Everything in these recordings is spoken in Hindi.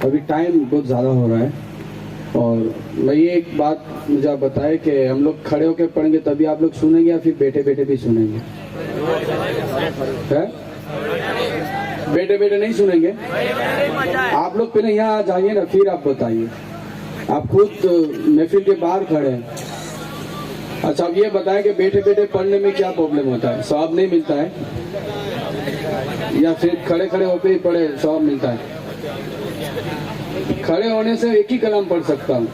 अभी टाइम बहुत ज़्यादा हो रहा है और मैं ये एक बात मुझे आप बताएं कि हम लोग खड़े होकर पढ़ेंगे तभी आप लोग सुनेंगे या फिर बैठे बैठे भी सुनेंगे? है? बैठे बैठे नहीं सुनेंगे। आप लोग पहले यहाँ आ जाइए ना, फिर आप बताइए। आप खुद महफिल के बाहर खड़े हैं। अच्छा, अब ये बताएं कि बैठे बैठे पढ़ने में क्या प्रॉब्लम होता है? सवाब नहीं मिलता है? या फिर खड़े खड़े होकर ही पढ़े सवाब मिलता है? खड़े होने से एक ही कलाम पढ़ सकता हूँ,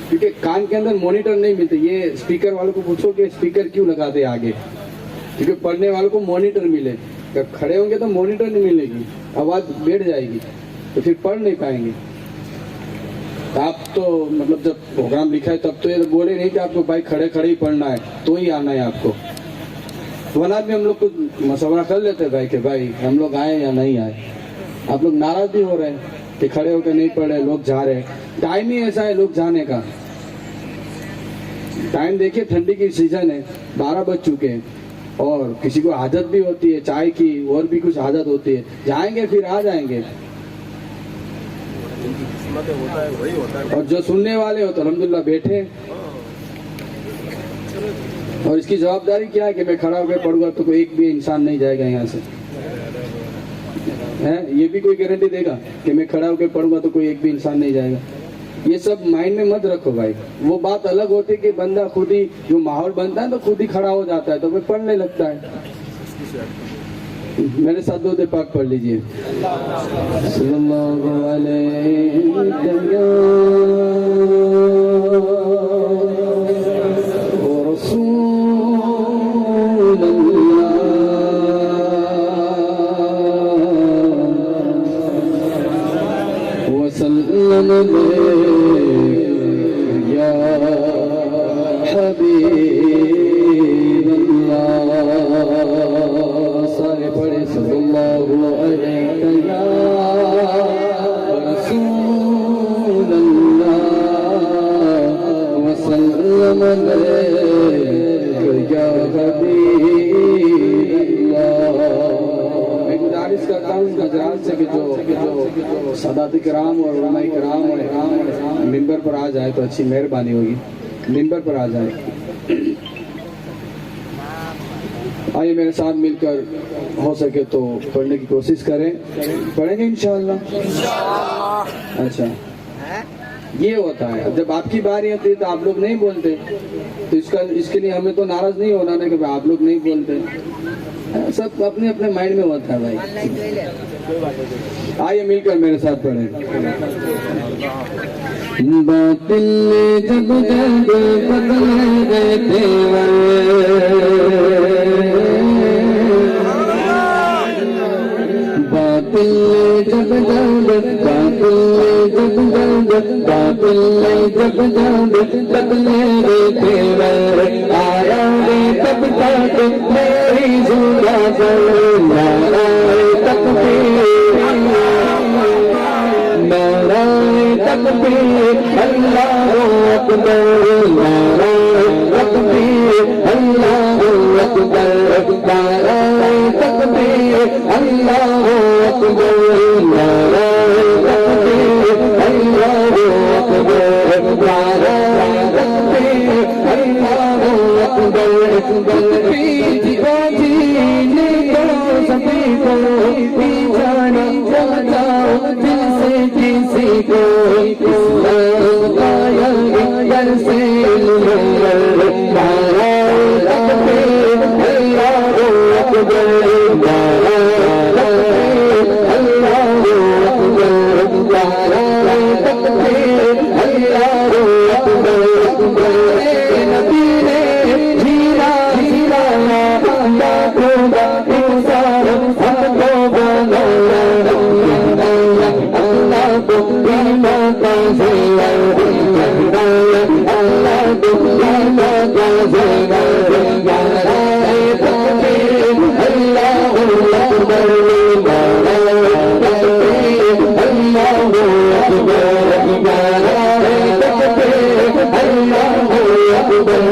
क्योंकि कान के अंदर मॉनिटर नहीं मिलते। ये स्पीकर वालों को पूछो कि स्पीकर क्यों लगाते आगे, क्योंकि पढ़ने वालों को मॉनिटर मिले। जब खड़े होंगे तो मॉनिटर नहीं मिलेगी, आवाज बैठ जाएगी, तो फिर पढ़ नहीं पाएंगे। आप तो मतलब जब प्रोग्राम लिखा है तब तो ये बोले नहीं कि आपको भाई खड़े खड़े ही पढ़ना है, तो ही आना है आपको। वरना भी हम लोग को मशवरा कर लेते भाई कि भाई हम लोग आए या नहीं आए। आप लोग नाराज भी हो रहे हैं कि खड़े होकर नहीं पढ़ रहे, लोग जा रहे हैं। टाइम ही ऐसा है लोग जाने का। टाइम देखिए, ठंडी की सीजन है, 12 बज चुके हैं और किसी को आदत भी होती है चाय की, और भी कुछ आदत होती है। जाएंगे फिर आ जाएंगे। और जो सुनने वाले हो तो अल्हम्दुलिल्लाह बैठे। और इसकी जवाबदारी क्या है कि मैं खड़ा होकर पढ़ूंगा तो कोई एक भी इंसान नहीं जाएगा यहाँ से, है? ये भी कोई गारंटी देगा कि मैं खड़ा होकर पढ़ूंगा तो कोई एक भी इंसान नहीं जाएगा? ये सब माइंड में मत रखो भाई। वो बात अलग होती है कि बंदा खुद ही, जो माहौल बनता है तो खुद ही खड़ा हो जाता है, तो फिर पढ़ने लगता है। मेरे साथ दो पाक पढ़ लीजिए। सल्लल्लाहु अलैहि वसल्लम या हबीबल्लाह। सारे पढ़े सल्लल्लाहु अलैहि या रसूलल्लाह वसल्लम या हबीबल्लाह। मैं गुजारिश करता हूँ हजरात से कि जो सादात किराम और उलमा किराम और मिंबर पर आ जाए तो अच्छी मेहरबानी होगी। मिंबर पर आ जाए। आइए मेरे साथ मिलकर हो सके तो पढ़ने की कोशिश करें। पढ़ेंगे इंशाअल्लाह। अच्छा, ये होता है जब आपकी बारी आती है तो आप लोग नहीं बोलते, तो इसके लिए हमें तो नाराज नहीं होना ना कि आप लोग नहीं बोलते। सब अपने अपने माइंड में होता है भाई। आइए मिलकर मेरे साथ पढ़ें। बातिल जब जब बदले तेवर, बातिल जब जब बदले तेवर, आया तब तक मेरी जुदा नाराए तकबीर, नाराए तकबीर, अल्लाहु अकबर, नाराए तकबीर, अल्लाहु अकबर, नाराए तकबीर, अल्लाहु अकबर, नाराए तकबीर, अल्लाहु अकबर, नाराए तकबीर, अल्लाहु अकबर। सभी को जाना जाओ दिल से किसी को, इस्लाम काया घर से नाराए तकबीर, अल्लाहु अकबर, नाराए अल्लाहु अकबर, नाराए तकबीर, अल्लाहु अकबर। नबी ने जीना जिलाया लाखों इंसान हमको बनाया, अल्लाह को दीना का ज़ेवर, अल्लाह को दीना का ज़ेवर, नाराए तकबीर, अल्लाहु अकबर, नाराए तकबीर, अल्लाहु अकबर, नाराए तकबीर, अल्लाहु अकबर।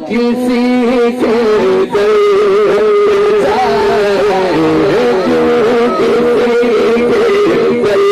किसी के दर जाए, क्यों किसी के दर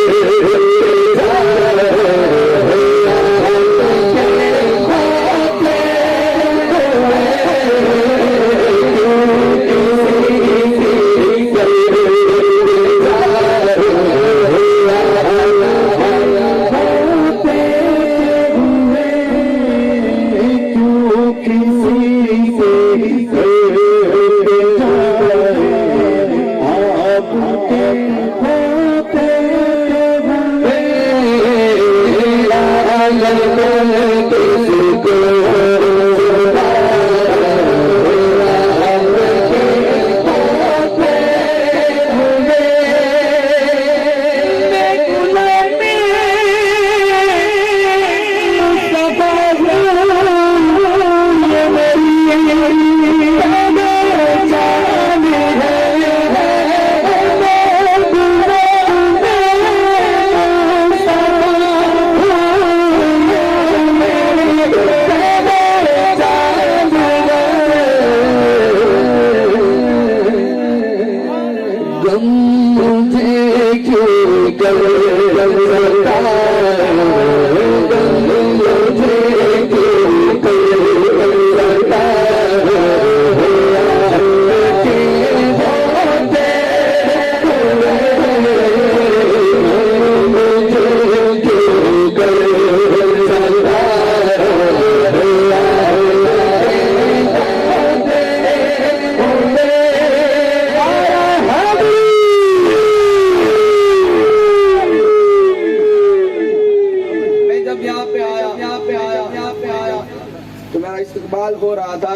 इस्तेमाल हो रहा था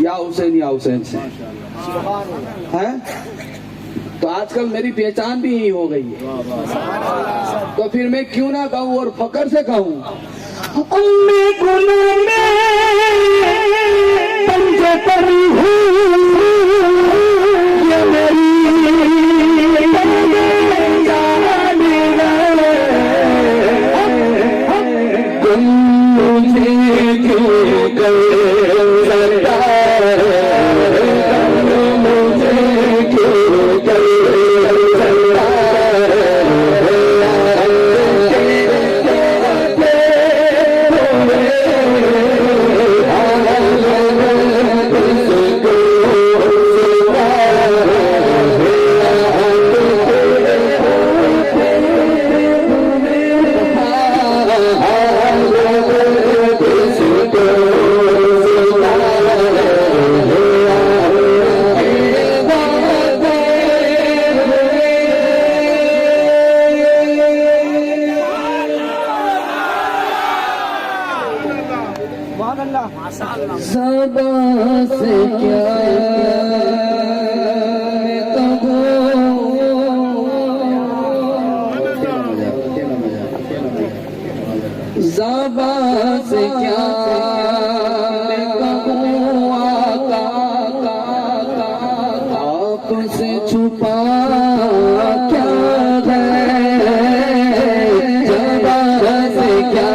या हुसैन से हैं, तो आजकल मेरी पहचान भी यही हो गई है। तो फिर मैं क्यों ना कहूँ और फकर से कहूँ, मैं गुनाह में पंजे पर हूँ, ये मेरी से क्या ज़बा से क्या आपसे छुपा क्या है, ज़बा से क्या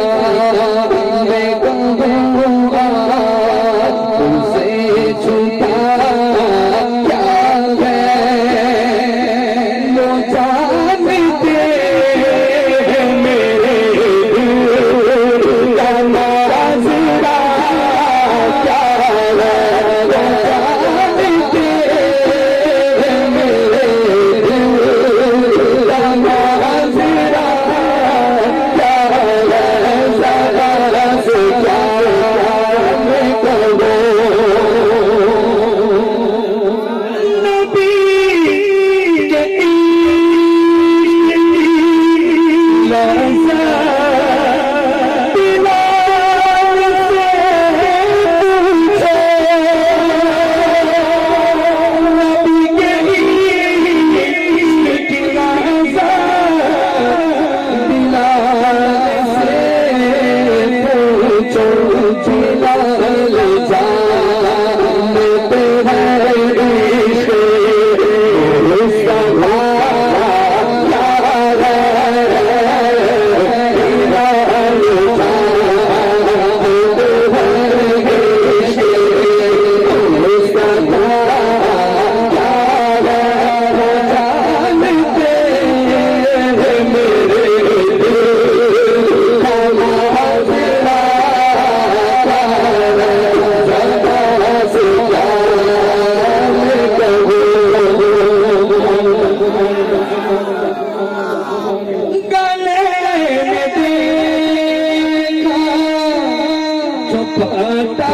पता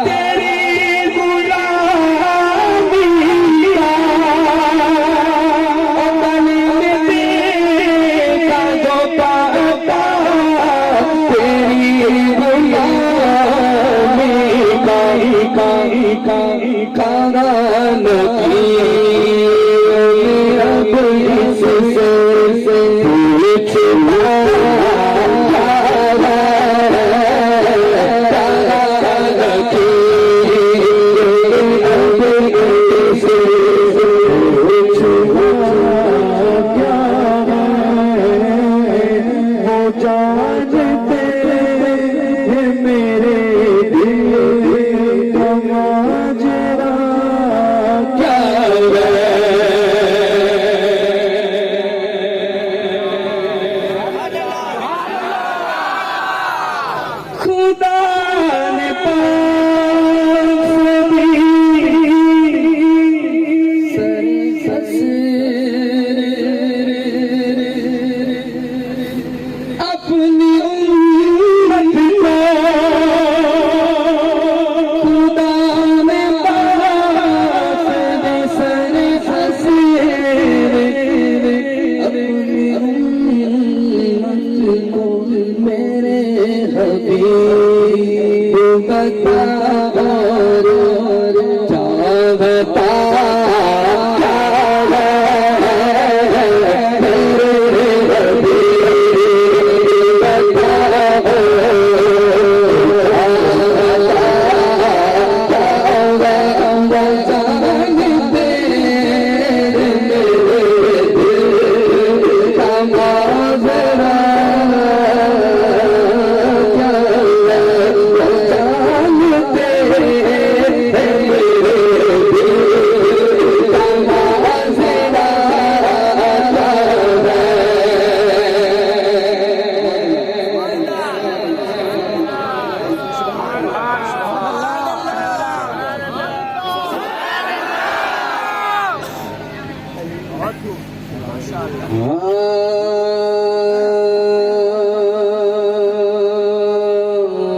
तेरी गुलामी का देखा जो पाता तेरी गुलामी का कारण की अब इससे पूछना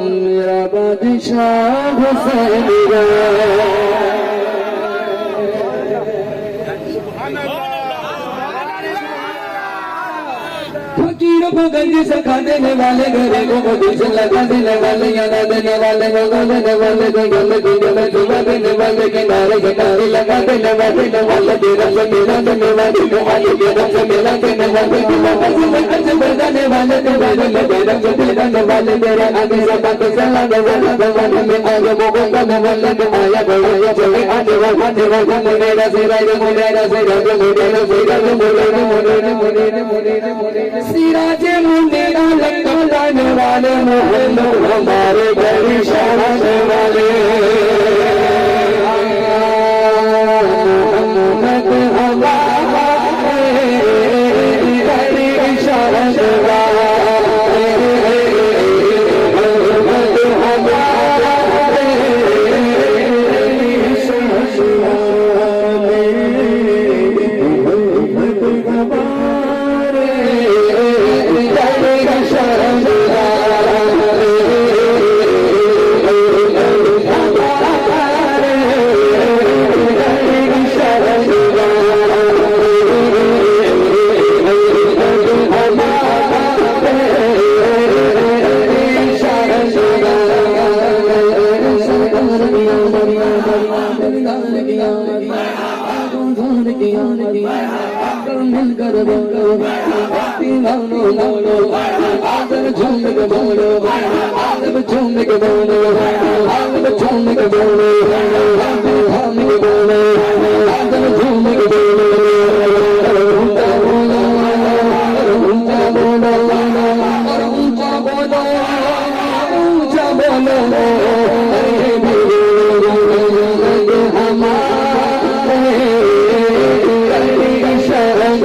मेरा बादशाह हुसैन फकीरों को गंजी से खा देने वाले, गरीबों को दिल से लगा देने वाले, याद देने वाले, भगा देने वाले, गंदगी में डुबा देने वाले, किनारे किनारे लगा देने वाले, तेरा से मिला देने वाले, तुम्हारे तेरा से मिला देने वाले, अच्छे बजाने वाले, तुम्हारे में तेरा से दिलाने वाले, तेरे आगे से बात चलाने वाले, तुम्हारे में आगे वो करने वाले, तुम्हारा बड़ा चले आने वाला, मुनेरा से राजा, मुनेरा से राजा, मुनेरा से राजा, मुनेरा मुनेरा मुनेरा मुनेरा मुनेरा सिराजे मुनेरा लगाने वाले, मोहम्मद हमारे घर शाने वाले, मोहम्मद हमारे घर शाने वाले, मोहम्मद हमारे शाने वाले, मोहम्मद हमारे मिलकर बोलो, बोलो, बोलो, आदर झूम के बोलो, आदर झूम के बोलो, आदर झूम के बोलो, आदर झूम के बोलो, आदर झूम के बोलो, ऊंचा बोलो, ऊंचा बोलो, ऊंचा बोलो, ऊंचा बोलो, अरे बोलो हमारे शरण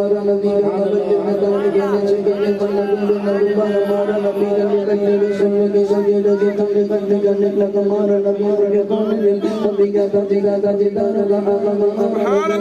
हमारा नबी का बंदे में तौल के नीचे के तन्ने नबी हमारा नबी का करने के सुनने के सजे लगे तन्ने करने करने लगा हमारा नबी के कौन है नबी का जिदा का जिदा लगा सुभान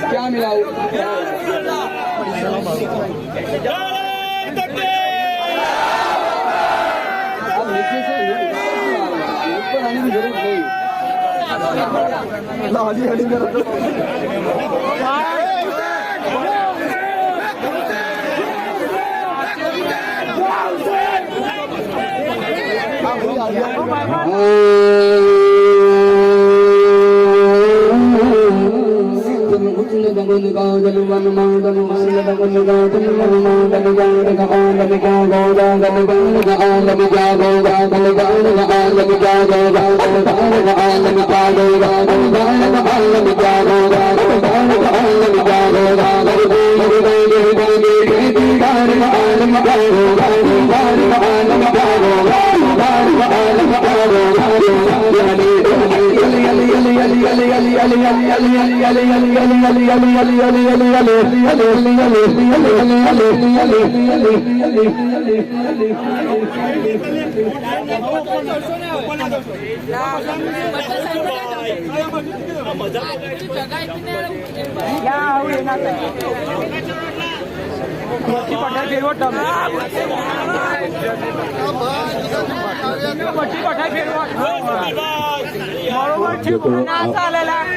क्या मिला नीचे से ऊपर आने की जरूरत नहीं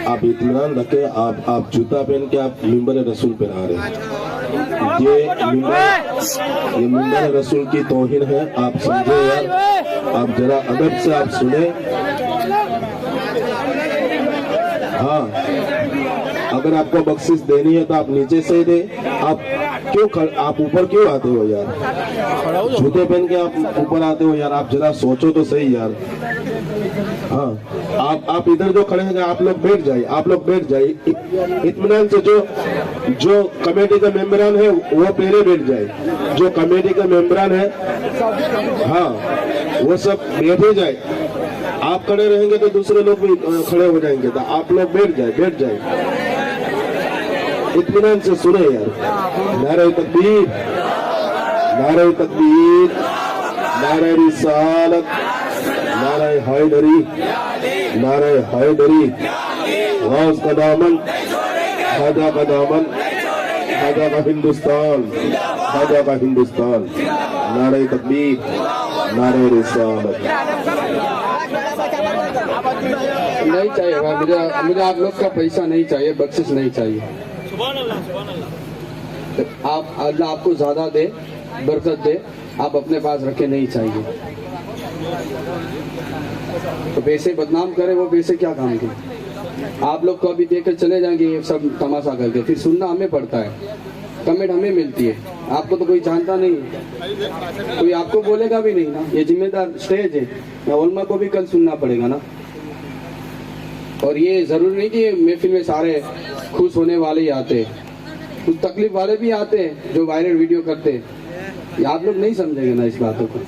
आप इत्मीनान रखे, आप जूता पहन के आप मिंबर रसूल पे आ रहे हैं। ये मिंबर रसूल की तौहीन है, आप समझे यार। आप जरा अदब से आप सुने। हाँ, अगर आपको बख्शिश देनी है तो आप नीचे से दे। आप ऊपर क्यों आते हो यार? जूते पहन के आप ऊपर आते हो यार। आप जरा सोचो तो सही यार। हाँ, आप इधर जो खड़े हैं आप लोग बैठ जाइए, आप लोग बैठ जाइए इत्मीनान से। जो कमेटी का मेंबरान है वो पहले बैठ जाए। जो कमेटी का मेंबरान है हाँ वो सब बैठे जाए। आप खड़े रहेंगे तो दूसरे लोग भी खड़े हो जाएंगे, तो आप लोग बैठ जाए इत्मीनान से सुने यार। नारे तकबीर, नारे तकबीर, नारे रिसालत, नारे हैदरी, नारे हैदरी। गौस का दामन, खाजा का दामन, खाजा का हिंदुस्तान, खाजा का हिंदुस्तान। नारे तकबीर, नारे रिसालत। नहीं चाहिए भाई, मुझे आप लोग का पैसा नहीं चाहिए, बख्शिश नहीं चाहिए। आप अल्लाह आपको ज्यादा दे, बरकत दे, आप अपने पास रखे नहीं चाहिए। तो पैसे बदनाम करे, वो पैसे क्या काम के? आप लोग को अभी देकर चले जाएंगे ये सब तमाशा करके, फिर सुनना हमें पड़ता है, कमेंट हमें मिलती है। आपको तो कोई जानता नहीं है, कोई आपको बोलेगा भी नहीं ना। ये जिम्मेदार स्टेज है, उलमा को भी कल सुनना पड़ेगा ना। और ये जरूरी नहीं कि महफिल में सारे खुश होने वाले ही आते, कुछ तकलीफ वाले भी आते हैं जो वायरल वीडियो करते हैं। आप लोग नहीं समझेंगे ना इस बातों को।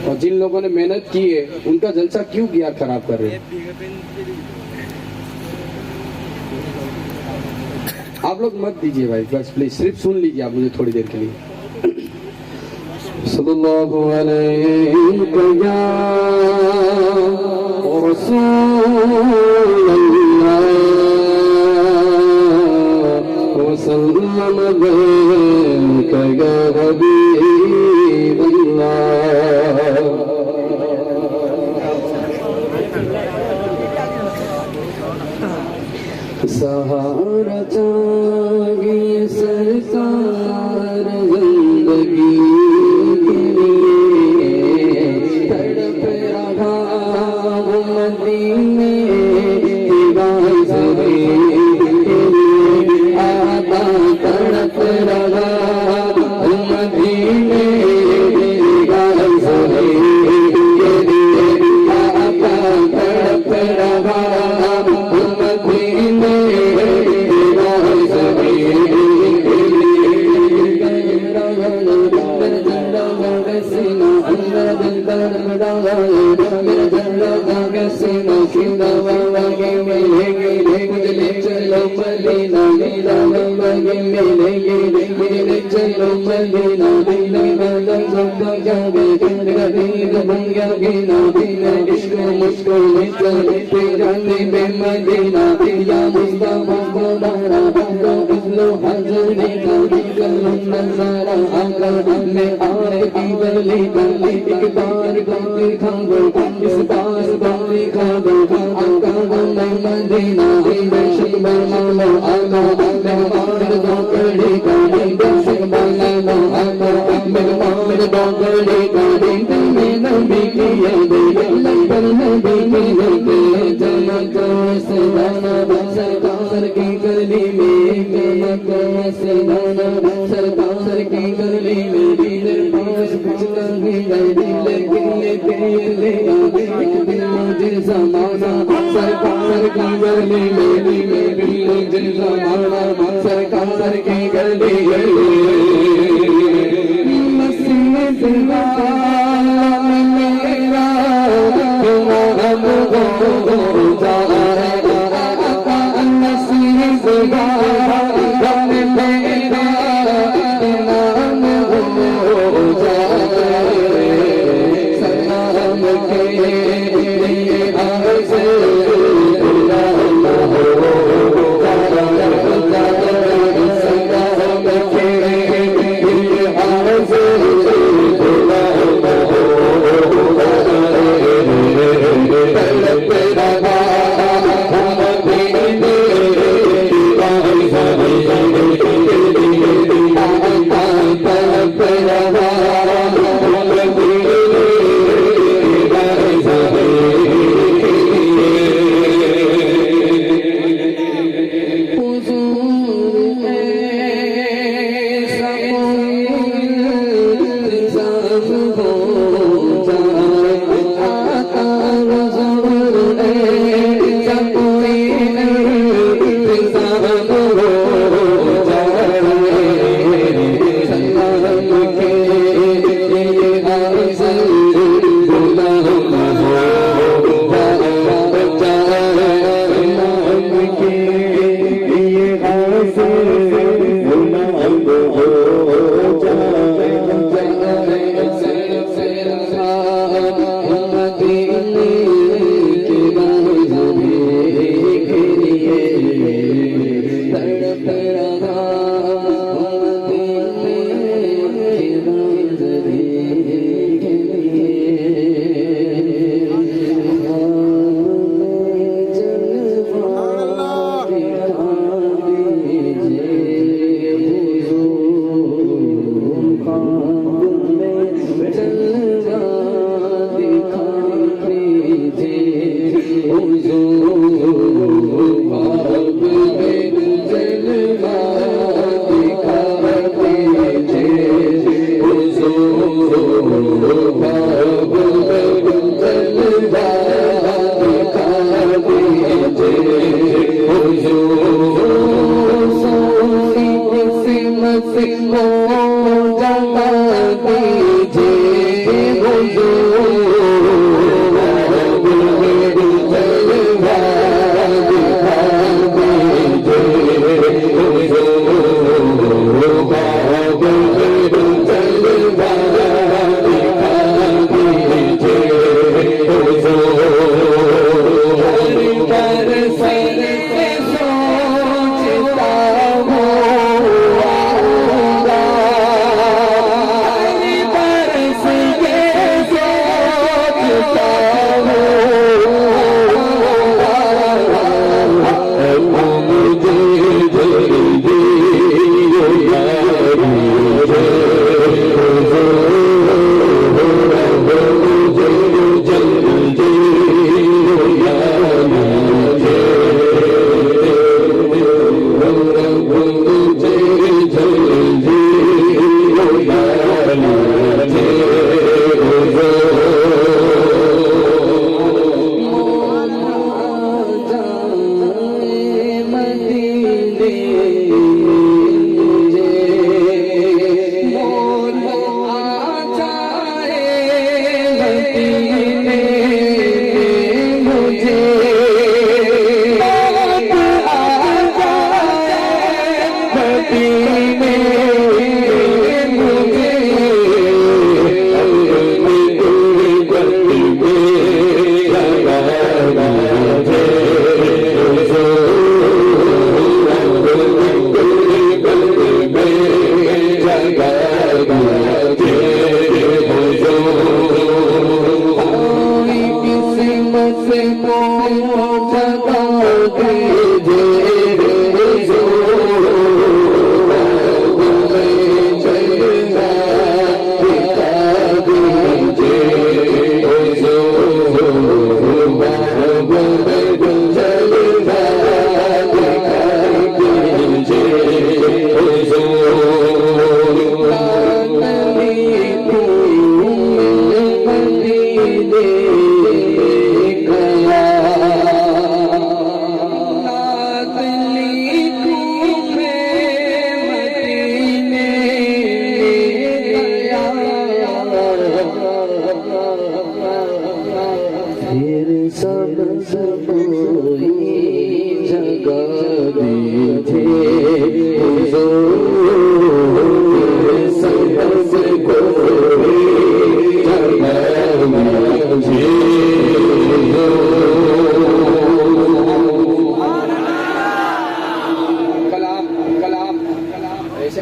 और जिन लोगों ने मेहनत की है उनका जलसा क्यों किया खराब कर रहे हैं? आप लोग मत दीजिए भाई, बस प्लीज सिर्फ सुन लीजिए आप मुझे थोड़ी देर के लिए। सल्लल्लाहु अलैहि सहारा चाहिए सरकार जिंदगी के लिए, तड़प रहा हूँ मदीने की बाज़री के लिए। आता तड़प रहा हूँ मदीने की बाज़री के लिए। आता तड़प रहा हूँ मदीने चलो मदीना इश्क मुझको चलते जाने में मदीना या मुस्तफा को दारा बंदो उसलो हजरे का करो नजारा आकर मैं आपकी गली गली एक बार गली खाओ इस बार गली खाओ आका मैं मदीना बेशक बनालो आका मेहमान दो कड़ी गाड़ी बेशक बनालो आका मेहमान दो कड़ी गाड़ी में नबी की याद लंबर नबी की याद जनक से दाना सरकार की गली में जनक से दाना सरकार की गली में दिल पास कुछ नहीं गई लेकिन ले एक दिन मुझे जमाना सरकार की गली में मुझे जमाना सरकार की गली मसीह दिला मेरा हम हो जाए मसीह दिला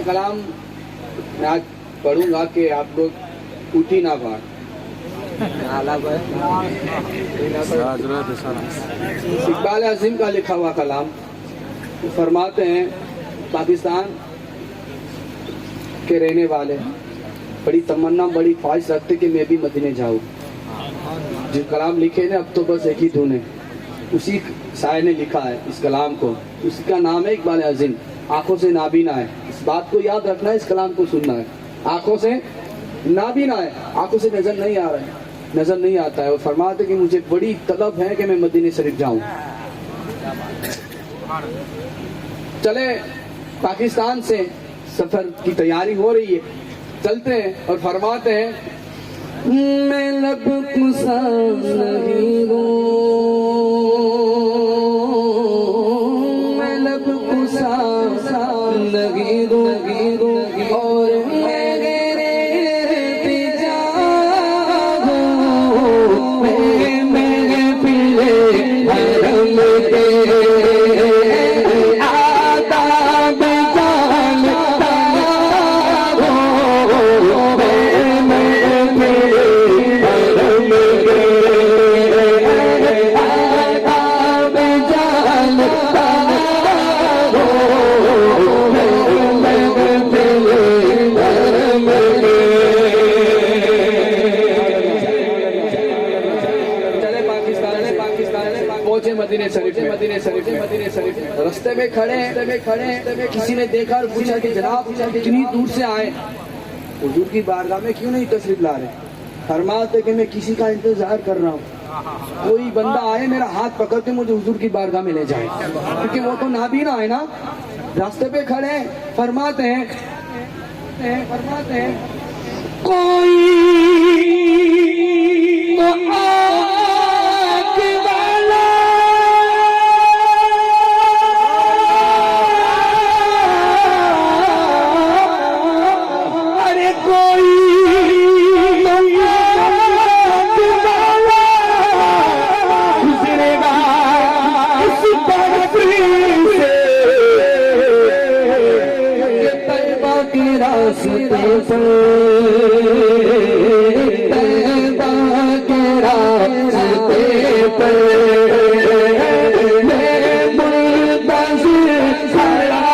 कलाम मैं आज पढ़ूंगा कि आप लोग उठी ना पाए। इकबाल अजीम का लिखा हुआ कलाम फरमाते हैं, पाकिस्तान के रहने वाले बड़ी तमन्ना बड़ी ख्वाहिश रखते कि मैं भी मदीने जाऊँ। जो कलाम लिखे ने अब तो बस एक ही धुन है, उसी शायर ने लिखा है इस कलाम को, उसका नाम है इकबाल अजीम। आंखों से नाबीना है, इस बात को याद रखना है, इस कलाम को सुनना है। आंखों से नाबीना है, आंखों से नजर नहीं आ रहा है, नजर नहीं आता है। वो फरमाते कि मुझे बड़ी तलब है कि मैं मदीने शरीफ जाऊं। चले पाकिस्तान से सफर की तैयारी हो रही है, चलते हैं और फरमाते हैं मैं लब कुसा नहीं हूँ, मैं लब कुसा नहीं हूँ और मदीने शरीफ रास्ते में खड़े किसी ने देखा और पूछा कि जनाब कितनी दूर से आए, हुजूर की बारगाह में क्यों नहीं तशरीफ ला रहे? फरमाते कि मैं किसी का इंतजार कर रहा हूँ, कोई बंदा आए मेरा हाथ पकड़ के मुझे हुजूर की बारगाह में ले जाए, क्योंकि वो तो नाबीना है ना। रास्ते पे खड़े फरमाते हैं हैं कोई तो आग वाला अरे कोई तो आग वाला गुजरेगा इस बरसी से तैबा के रास्ते पर तैबा के रास्ते पर मैं मुंतज़िर खड़ा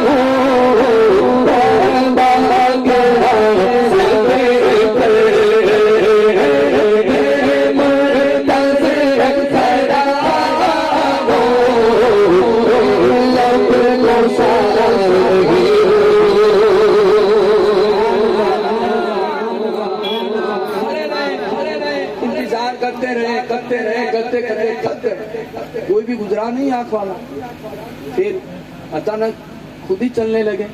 हूँ तैबा के रास्ते पर मैं मुंतज़िर खड़ा हूँ लब को सारा इंतजार करते रहे कोई भी गुजरा नहीं आंख वाला। फिर अचानक खुद ही चलने लगे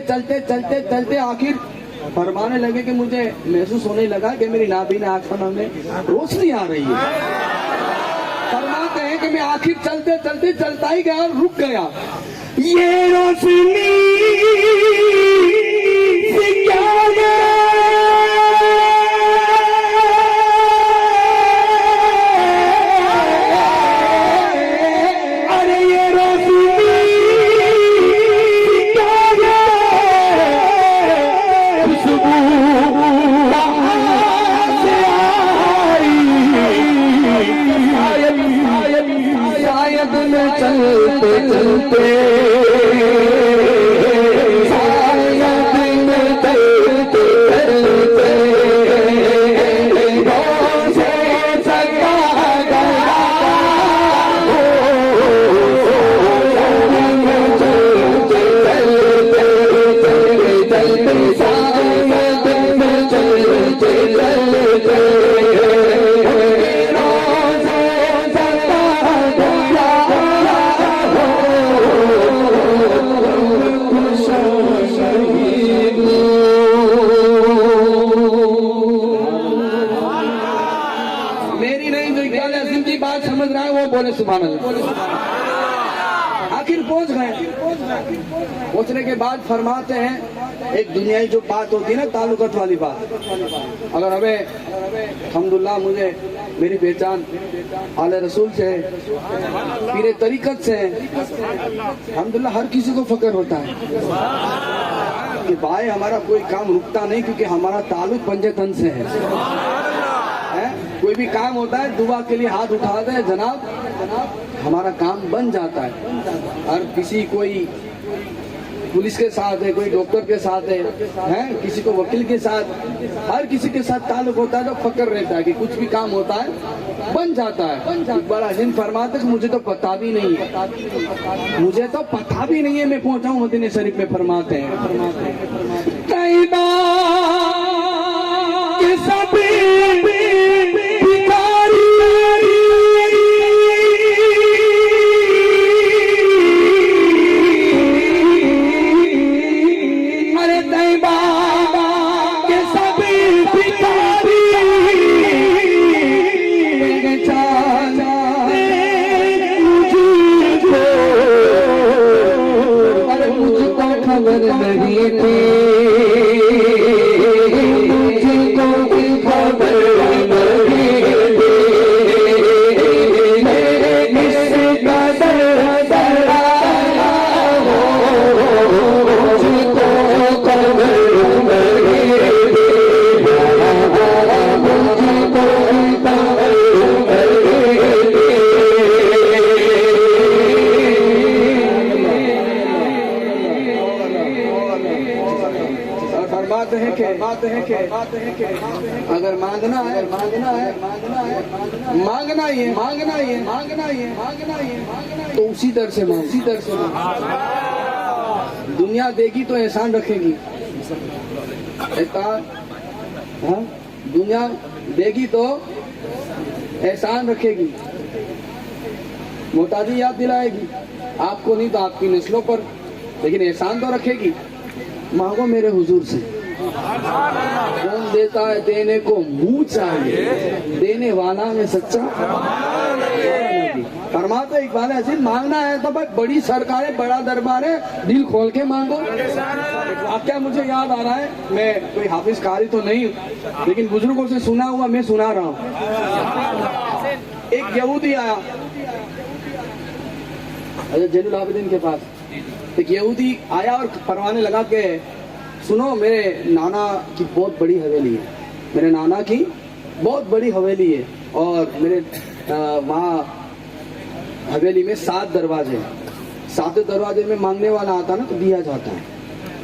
चलते आखिर फरमाने लगे कि मुझे महसूस होने लगा कि मेरी नाभि आँखों में रोशनी आ रही है। फरमाते हैं कि मैं आखिर चलता ही गया और रुक गया। ये रोशनी से क्या सुभान अल्लाह। आखिर पहुंचने के बाद फरमाते हैं एक दुनियाई जो बात होती है ना ताल्लुकत वाली बात, अगर हमें अल्हम्दुलिल्लाह मुझे मेरी पहचान आले रसूल से है, पीरे तरीकत से है, अल्हम्दुलिल्लाह हर किसी को फक्र होता है कि भाई हमारा कोई काम रुकता नहीं क्योंकि हमारा ताल्लुक पंजे तन से है। कोई भी काम होता है दुआ के लिए हाथ उठाते हैं जनाब हमारा काम बन जाता है। और किसी कोई पुलिस के साथ है, कोई डॉक्टर के साथ है, किसी को वकील के साथ, हर किसी के साथ ताल्लुक होता है तो फक्र रहता है कि कुछ भी काम होता है बन जाता है। बड़ा हिंद फरमाते कि मुझे तो पता भी नहीं है, मैं पहुंचा हूँ मदीने शरीफ में। फरमाते हैं तैबा के सभी खबर नहीं थी मुझको खबर नहीं थी मेरे किसका दर्द हो मुझको खबर नहीं थी मुझको खबर बात है कि अगर मांगना है तो उसी तरह से मांग। दुनिया देगी तो एहसान रखेगी, दुनिया देगी तो एहसान रखेगी, मोहताजी याद दिलाएगी, आपको नहीं तो आपकी नस्लों पर लेकिन एहसान तो रखेगी। मांगो मेरे हुजूर से। कौन देता है देने को मुंह चाहिए, देने वाला में सच्चा। फरमाते इकबाल अजीज, मांगना है तो भाई बड़ी सरकार है, बड़ा दरबार है, दिल खोल के मांगो। वाकया मुझे याद आ रहा है, मैं कोई हाफिज कारी तो नहीं हूँ, लेकिन बुजुर्गों से सुना हुआ मैं सुना रहा हूँ। एक यहूदी आया जैनुल आबिदीन के पास, एक यहूदी आया और फरमाने लगा कि सुनो, मेरे नाना की बहुत बड़ी हवेली है, मेरे नाना की बहुत बड़ी हवेली है, और मेरे वहाँ हवेली में 7 दरवाजे हैं। 7 दरवाजे में मांगने वाला आता ना तो दिया जाता है।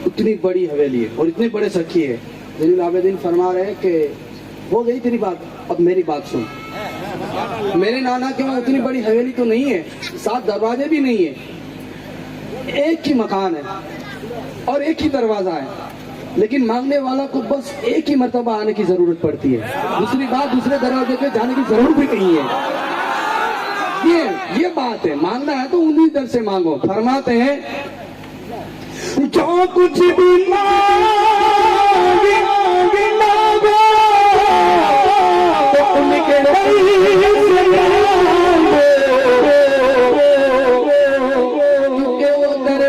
उतनी बड़ी हवेली है और इतने बड़े सखी है। जैनुल आबिदीन फरमा रहे हैं कि हो गई तेरी बात, अब मेरी बात सुन। मेरे नाना के वहाँ उतनी बड़ी हवेली तो नहीं है, 7 दरवाजे भी नहीं है, एक ही मकान है और एक ही दरवाजा है, लेकिन मांगने वाला को बस एक ही मर्तबा आने की जरूरत पड़ती है। दूसरी बात, दूसरे दरवाजे पे जाने की जरूरत भी नहीं है। ये बात है। मांगना है तो उन्हीं दर से मांगो। फरमाते हैं जो कुछ भी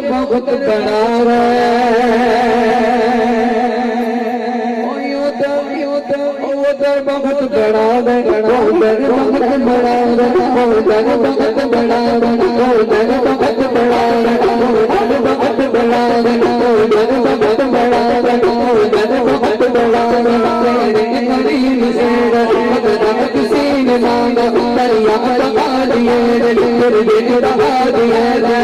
बहुत बड़ा बहुत बड़ा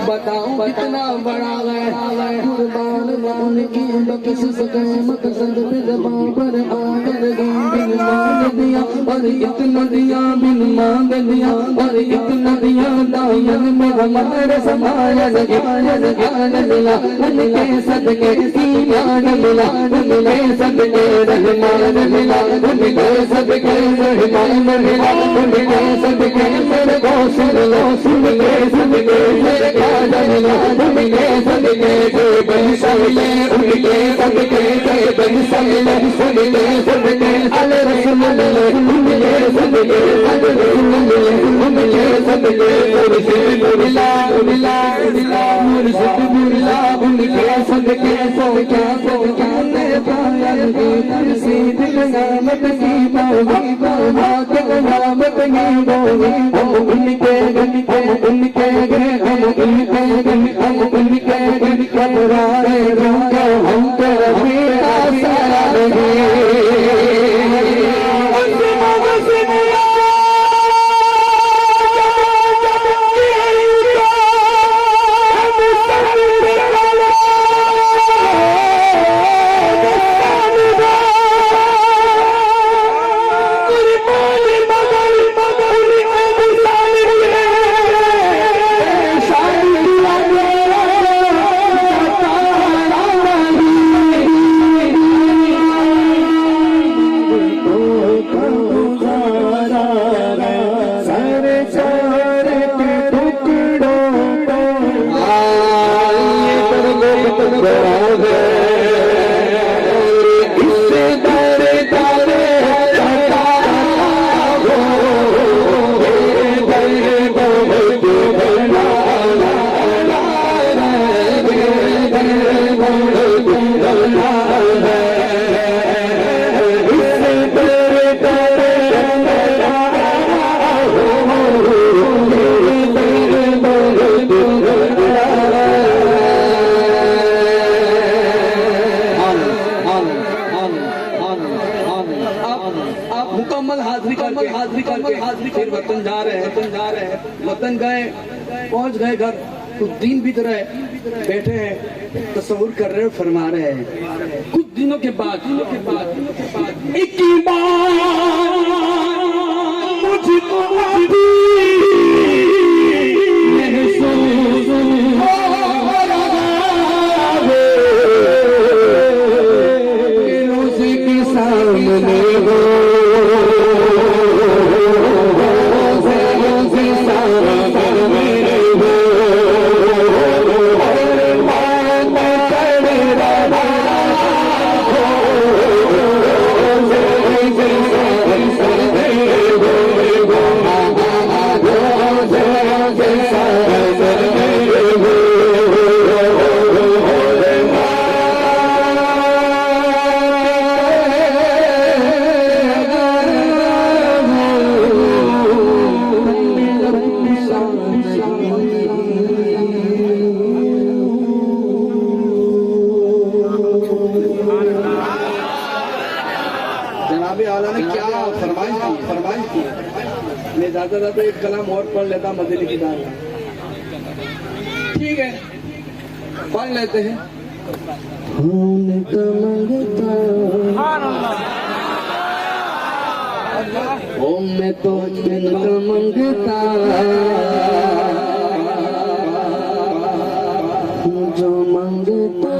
बताऊं कितना बड़ा है कुर्बान उनकी बख्श सके मकसद पे ज़बान पर आकर बिन मांग दिया और इतना दिया बिन मांग दिया और इतना दिया दामन में हमारे समाया ज्ञान मिला उनके सदके ईमान मिला उनके सदके रहमान मिला उनके सदके रहमान मिला उनके सदके मेरे को सुन लो सुन के सदके मेरे खाजा मिला उनके सदके बन समिले उनके सदके बन समिले उनके सदके अल रसूल मिले उनके सदके अल रसूल मिले उनके सदके मुर्शिद मिला मिला मिला मुर्शिद मिला उनके सदके सो क्या दे पाया की मुर्शिद नामत की बाबा के नामत की बोली हम उनके उनके हम उनके कबराए रोके हम तेरा सारा हाजिरी फिर वतन जा रहे हैं वतन गए पहुंच गए घर कुछ दिन बीत रहे बैठे हैं तस्वुर कर रहे फरमा रहे हैं कुछ दिनों के बाद एक बार मुझको सामने हो मैं जाता जाता एक कलाम और पढ़ लेता मदीने की दाल। ठीक है, पढ़ लेते हैं। ओ मैं तो जिनका मंगता जो मंगता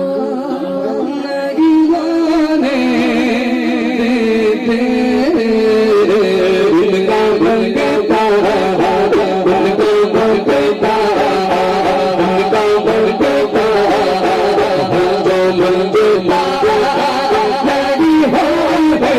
नहीं जाने देते, उनका मंगता उनका मंगता उनका मंगता जो मंगता नहीं होते।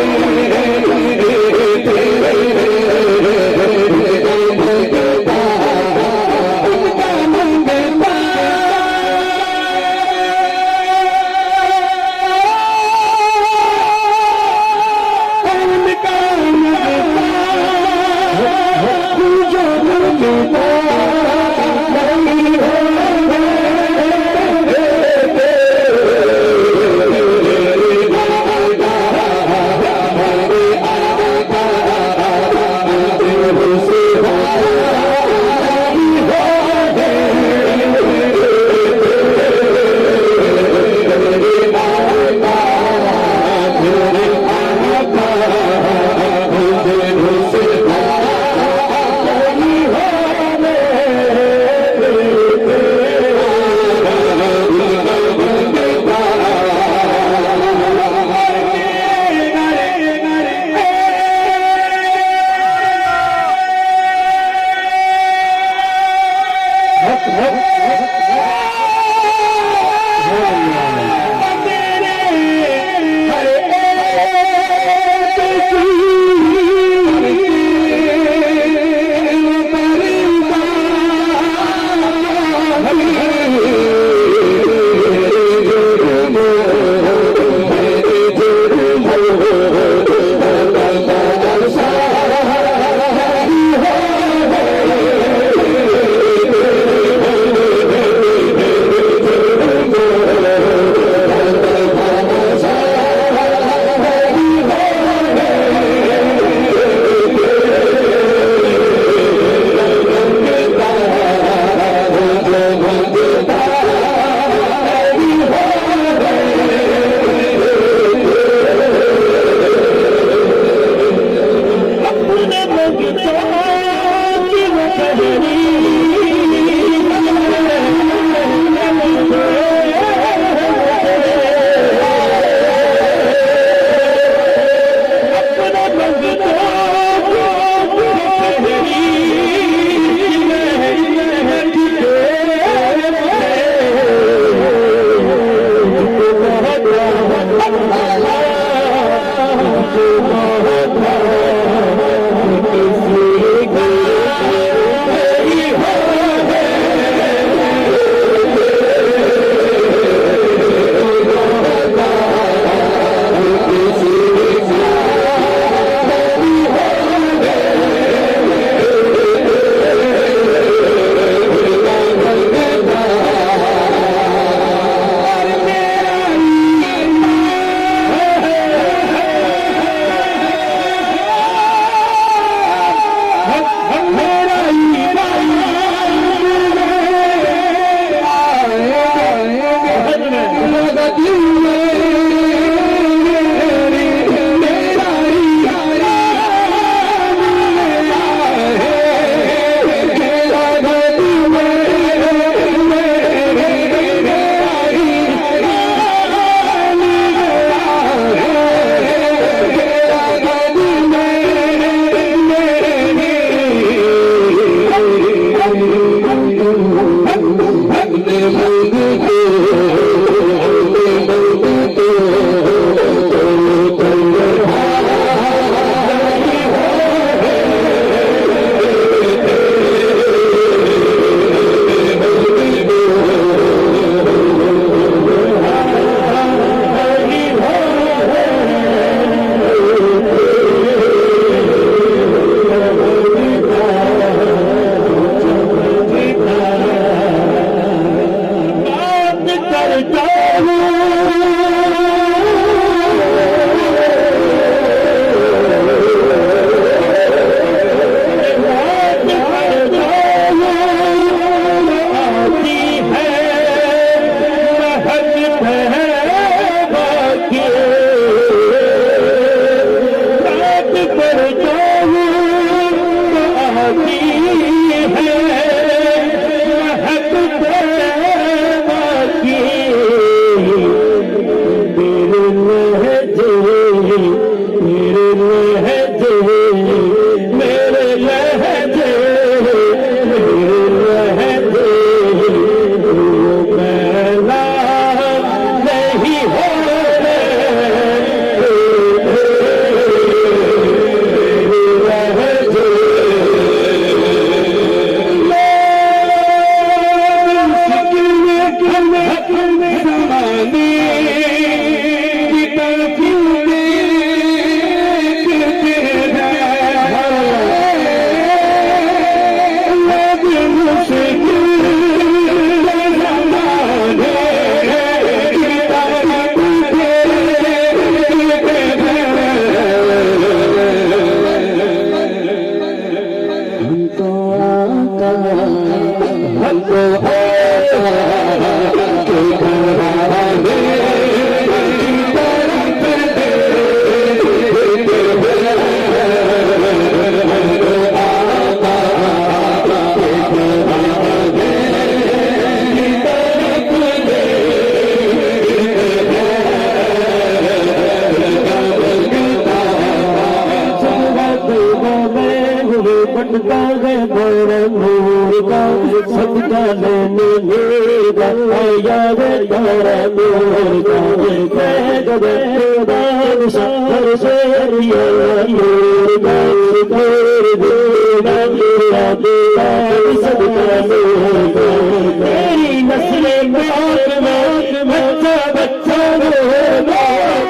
तेरी नस्लें बाग में बच्चा बच्चा रोना,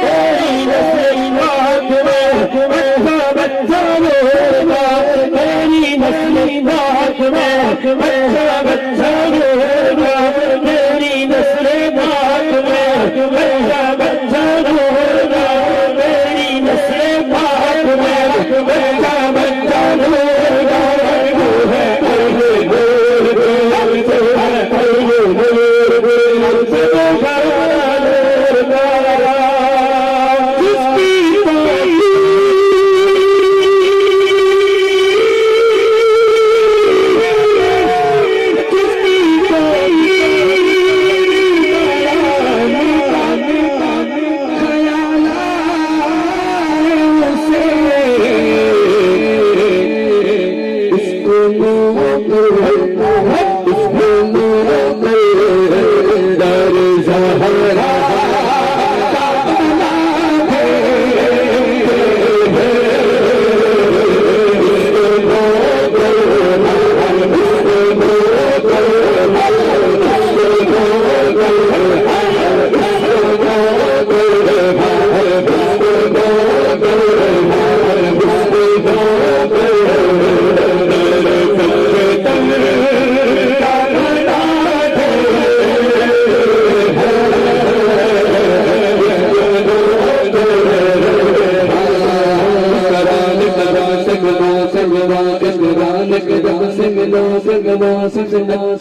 तेरी नस्लें बाग में बच्चा बच्चा रोना, तेरी नस्लें बाग में बच्चा बच्चा रोना, तेरी नस्लें बाग में बच्चा बच्चा रोना, तेरी नस्लें बाग में बच्चा बच्चा रोना।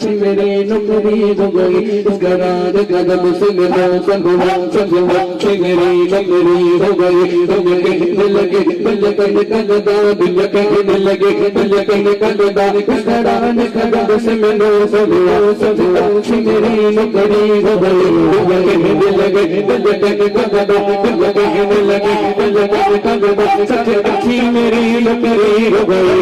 मेरी नौकरी हो गई इस करार कदम से मिलो संगवा संगवा मेरी नौकरी हो गई तुम कहने लगे बल कहने कलदा दिल कहने लगे बल कहने कलदा इस करार कदम से मिलो संगवा संगवा मेरी नौकरी हो गई तुम कहने लगे बल कहने कलदा दिल कहने लगे बल कहने कलदा सच अच्छी मेरी नौकरी हो गई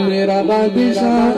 मेरा बादशाह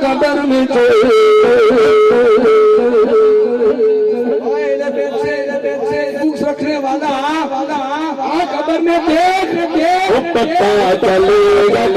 कबर में बुक्स रखने वाला कबर में पता चलेगा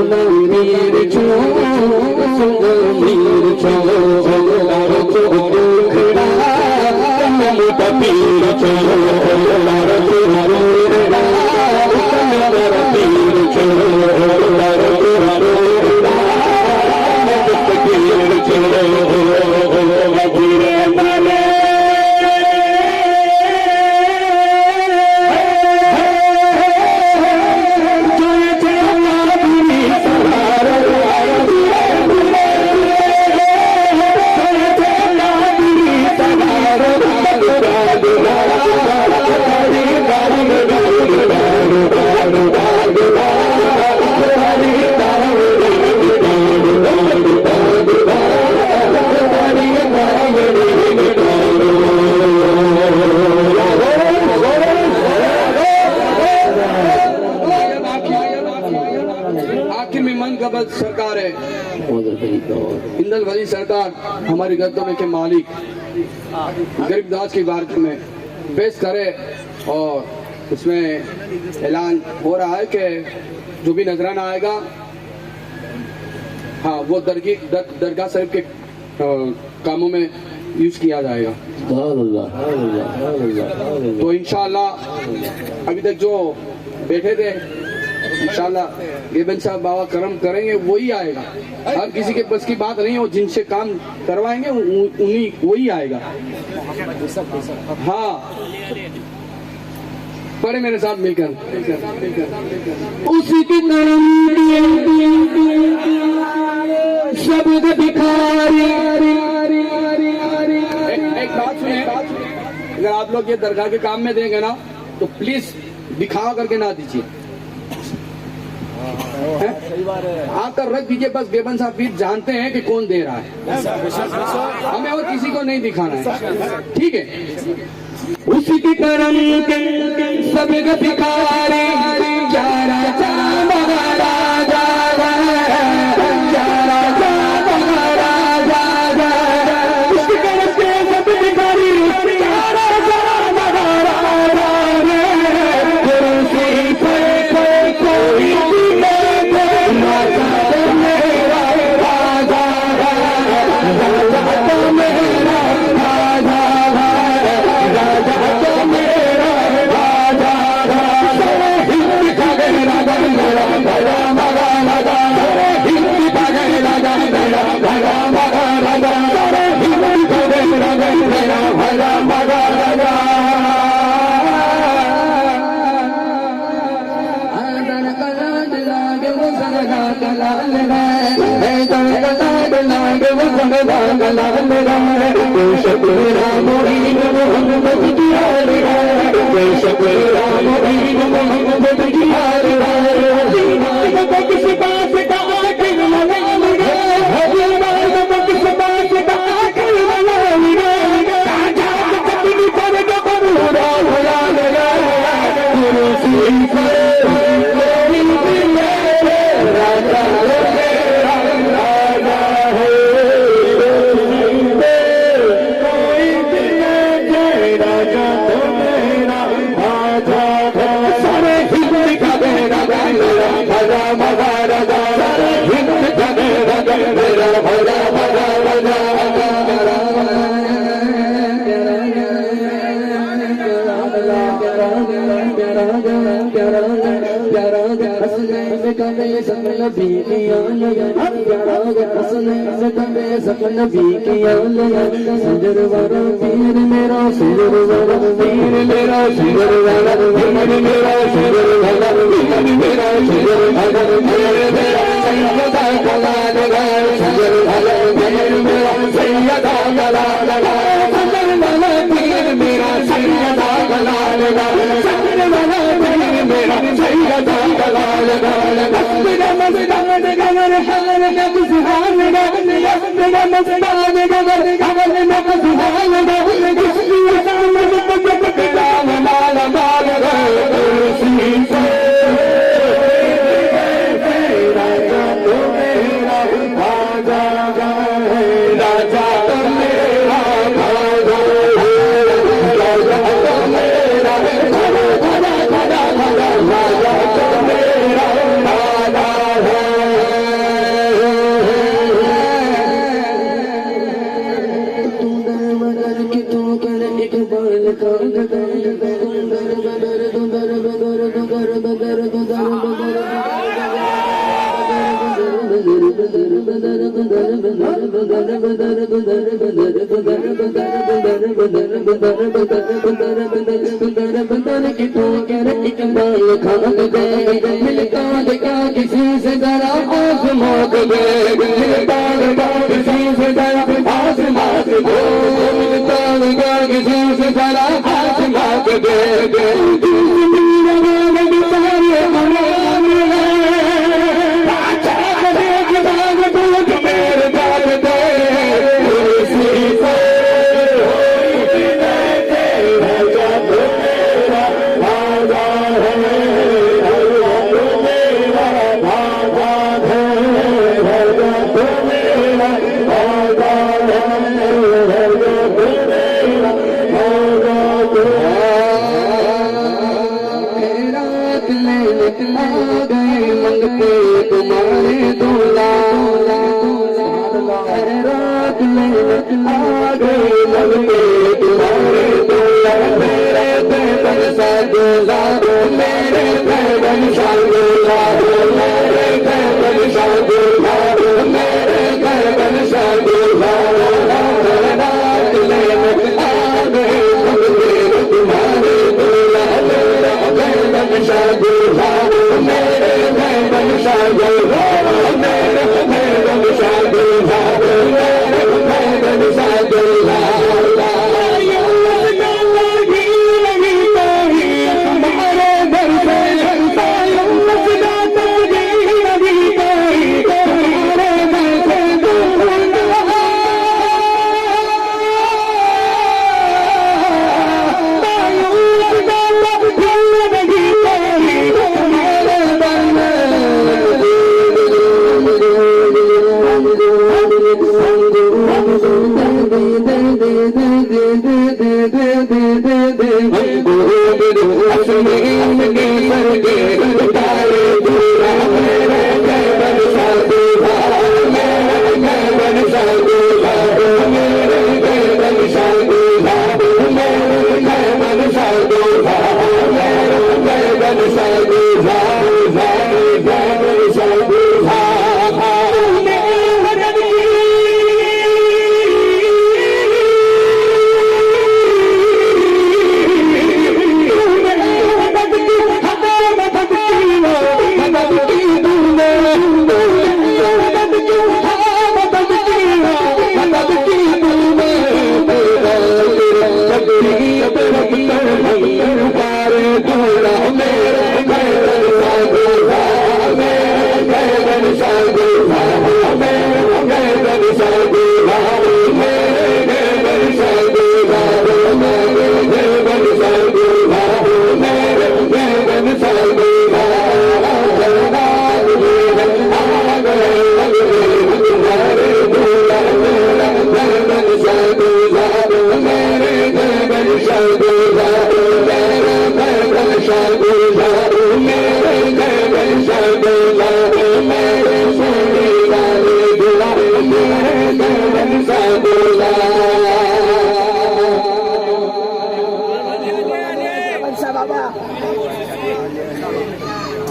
मीर छो मीर छो खड़ा मोटा पीर छो पीर छो सरकार है हिंदल वाली सरकार हमारी गर्दनों के मालिक गरीबदास की बात में पेश करे और उसमें ऐलान हो रहा है कि जो भी नजराना आएगा हाँ वो दरगाह साहिब के कामों में यूज किया जाएगा। तो इंशाल्लाह अभी तक जो बैठे थे इंशाल्लाह गेबन साहब बाबा करम करेंगे वही आएगा। हर किसी के बस की बात नहीं हो, जिनसे काम करवाएंगे उन्हीं वही आएगा। हाँ पढ़े मेरे साथ मिलकर उसी की करम शब्द भिखारी। एक बात सुनिए, अगर आप लोग ये दरगाह के काम में देंगे ना तो प्लीज दिखावा करके ना दीजिए, आकर रख दीजिए। बस बेबन साहब भी जानते हैं कि कौन दे रहा है, हमें और किसी को नहीं दिखाना है, ठीक है। उसी की करम के सब भिखारी किसी से जरा आसमां को दे, मिलता लगा किसी से जरा आसमां को दे, मिलता लगा किसी से जरा आसमां को दे,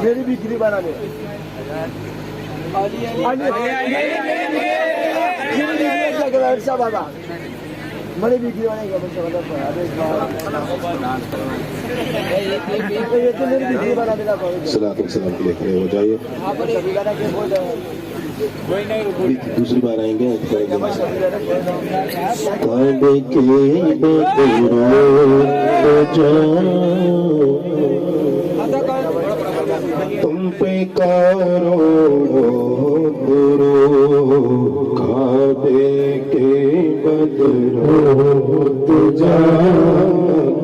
मेरी बिक्री बना दे बाबा मरे बिक्री बनेगा ये तो मेरी बिक्री बना देगा सलाम के लिए खड़े हो जाइए। दूसरी बार आएंगे काबे के तुम पे करोड़ों दुरूद काबे के बदरो तुझा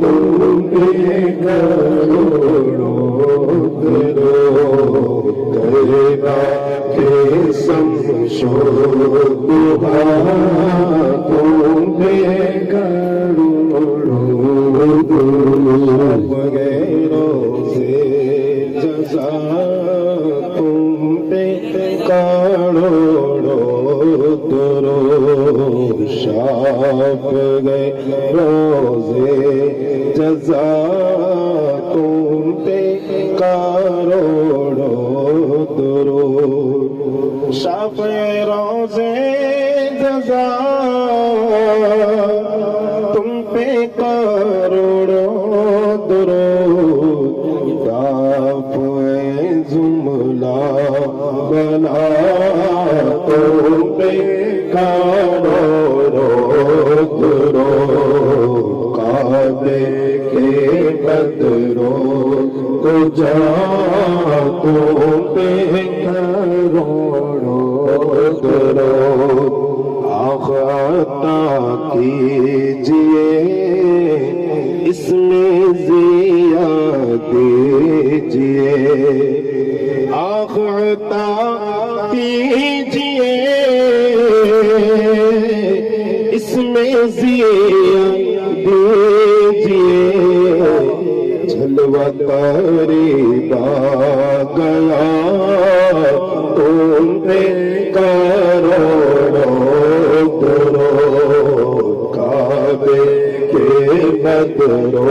तुम पे करोड़ों दुरूद करबा के समशो दुआ तुम पे करोड़ों दुरूद वगैरों से जज़ा तुम पे करोड़ों दुरूद शाप गए रोज़े जज़ा तुम पे करोड़ों दुरूद शाप रोज़े बना तुम पे करो रो काबे के बदरो तो जा तुम पे करो आखता कीजिए इसमें जिया दीजिए आखता कीजिए इसमें जिया दीजिए झलवा करीबा गया तुम पे करो काबे के बदरो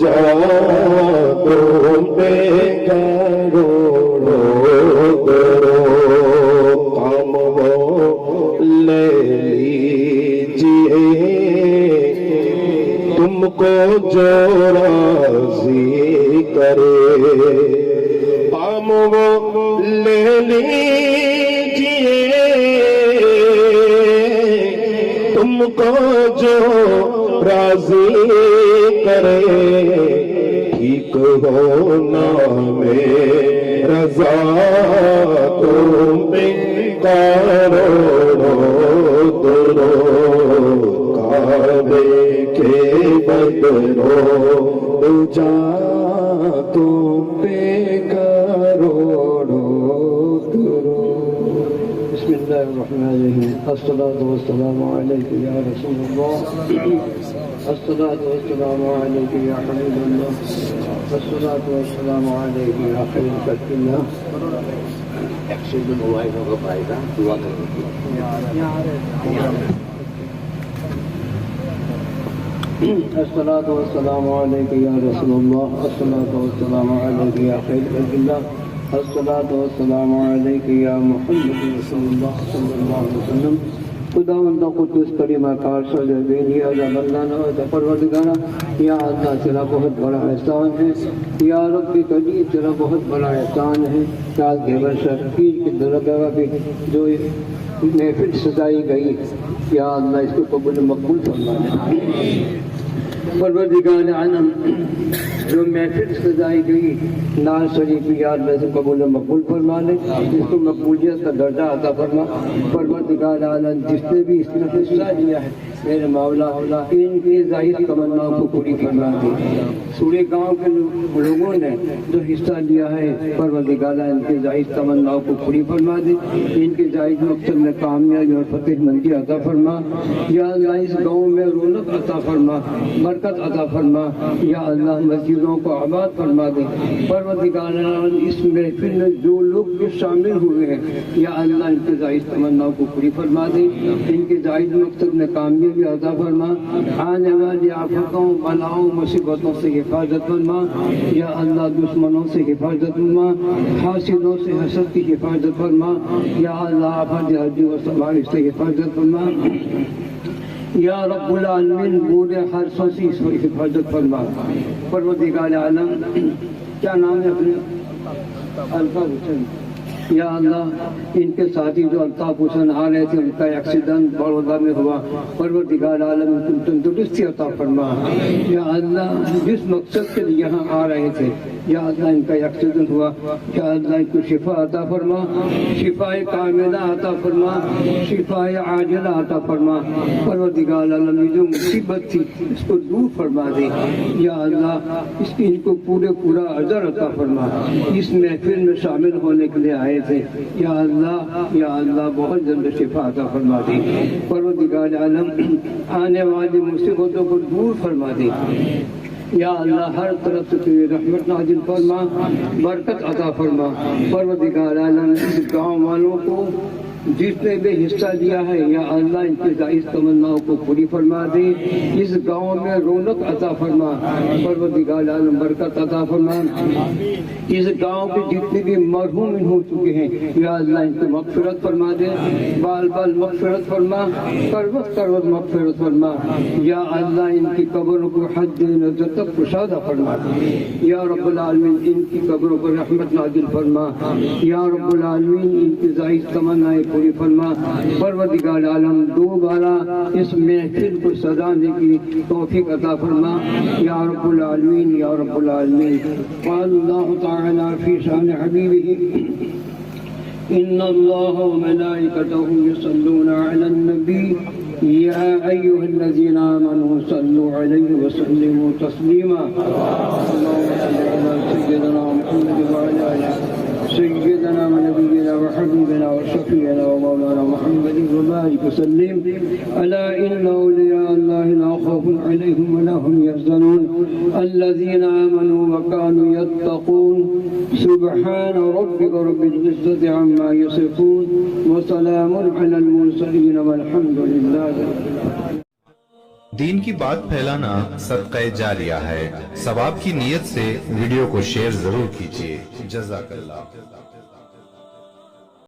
जा तुम पे करो काम वो ले लीजिए तुमको जो राजी करे काम वो ले लीजिए तुमको जो राजी करे ठीक होना में रजा तुम पे करो काबे के बदरो जा तुम पे करो बिस्मिल्लाहिर्रहमानिर्रहीम अस्सलातु वस्सलामु अलैका या रसूलल्लाह अस्सलातु वस्सलामु अलैका या हबीबल्लाह अस्सलातु वस्सलामु अलैका या खैरुल खल्क़िल्लाह एक्सीड मोबाइल होगा पाएगा दुआ करने की अस्सलातु वस्सलामु अलैका या रसूलल्लाह अस्सलातु वस्सलामु अलैका या खैरुल खल्क़िल्लाह अस्सलातु वस्सलामु अलैका या मुहम्मद रसूलुल्लाह सल्लल्लाहु अलैहि वसल्लम खुदावंद कुद्दूस करीम कार सजा बेनी अल्लाह बंदाना व परवरदिगारा या अल्लाह तेरा बहुत बड़ा एहसान है या रब्बी कदीर तेरा बहुत बड़ा एहसान है चाल घेवर शकीर की दरगाह पे जो महफिल सजाई गई या अल्लाह इसको कबूल मकबूल फरमाना परवरदिगार आलम जो महफिल सजाई गई नाज शरीफ या अल्लाह से कबूल मकबूल फरमा ले इसको मकबूलियत का दर्जा अता फरमा परवरदिगार आलम जिसने भी इसमें हिस्सा लिया है मेरे मौला इनकी जाहिर तमन्नाओं को पूरी फरमा दी पूरे गांव के लोगों ने जो हिस्सा लिया है परवरदिगार इनके जाहिर तमन्नाओं को पूरी फरमा दी इनके जाहिर मकसद में कामयाबी और फतेहमंदी अता फरमा या अल्लाह इस गाँव में रौनक अता फरमा बरकत अता फरमा या अल्लाह मस्जिदों को आबाद फरमा दे परवरदिगार इस महफिल में जो लोग भी शामिल हुए हैं या अल्लाह इनके जाहिर तमन्नाओं को पूरी फरमा दे इनके जाहिर मकसद में कामयाबी अता फरमा आने वाली आफतों बलाओं मुसीबतों से हिफाजत फरमा या अल्लाह दुश्मनों से हिफाजत फरमा हासिदों से हसद की हिफाजत फरमा या अल्लाह आफत हर्जी व समारिश से हिफाजत फरमा या रब्बुल आलमीन पूरे हर से इसकी हिफाजत फरमा परवरदिगार आलम क्या नाम है अपने अल्ताफ हुसैन या अल्लाह इनके साथी जो अल्ताफ हुसैन आ रहे थे उनका एक्सीडेंट बड़ौदा में हुआ परवरदिगार आलम उनको तंदुरुस्ती अता फरमा या अल्लाह जिस मकसद के लिए यहाँ आ रहे थे या अल्लाह इनका एक्सीडेंट हुआ या अल्लाह इनको शिफा अता फरमा शिफाए कामिला अता फरमा शिफाए आजिला अता फरमा परवरदिगार आलम जो मुसीबत थी इसको दूर फरमा दे या अल्लाह इसकी इनको पूरा अजर अता फरमा इस महफिल में शामिल होने के लिए आए थे या अल्लाह बहुत जल्द शिफा अता फरमा दे परवरदिगार आलम आने वाली मुसीबतों को दूर फरमा दे या अल्लाह हर तरफ से तेरी रहमत नाजिल फरमा बरकत अता फरमा परवरदिगार आलम इस गाँव वालों को जिसने भी हिस्सा लिया है या अल्लाह इनकी जायज़ तमन्नाओं को पूरी फरमा दे। इस गांव में रौनक अता फरमा, परवरदिगार आलम बरकत अता फरमा। इस गांव के जितने भी मरहूम हो चुके हैं या अल्लाह इनको मग़फ़िरत फरमा दे, बाल बाल मग़फ़िरत फरमा, करवत करवत मग़फ़िरत फरमा। या अल्लाह इनकी कब्रों को हद नज़र तक कुशादा फरमा। या रब्बुल आलमीन इनकी कब्रों पर रहमत नाज़िल फरमा। या रब्बुल आलमीन इनकी जायज़ तमन्नाएं पूरी फरमा। परवरदिगार आलम दोबारा इस महफिल को सजाने की तौफीक अता फरमा। या रब्बुल आलमीन या रब्बुल आलमीन। अल्लाह तआला फी शान हबीबिही इन्नल्लाह व मलाइकतहु युसल्लूना अलन नबी या अय्युहल्लज़ीना आमनू सल्लु अलैहि व सल्लिमू तस्लीमा। अल्लाहुम्मा सल्लि अला सय्यिदिना मुहम्मद व अला आलि सय्यिदिना व नबिय्यिना व हबीबिना व शफीअना व मौलाना मुहम्मद व बारिक वसल्लिम अला इन्ना औलिया अल्लाहि ला खौफुन अलैहिम व ला हुम यहज़नून अल्लज़ीना आमनू व कानू यत्तक़ून। सुब्हान रब्बिका रब्बिल इज़्ज़ति अम्मा यसिफून व सलामुन अलल मुरसलीन वल्हम्दुलिल्लाह। दीन की बात फैलाना सदक़े जारिया है। सवाब की नीयत से वीडियो को शेयर जरूर कीजिए। जज़ाकल्लाह।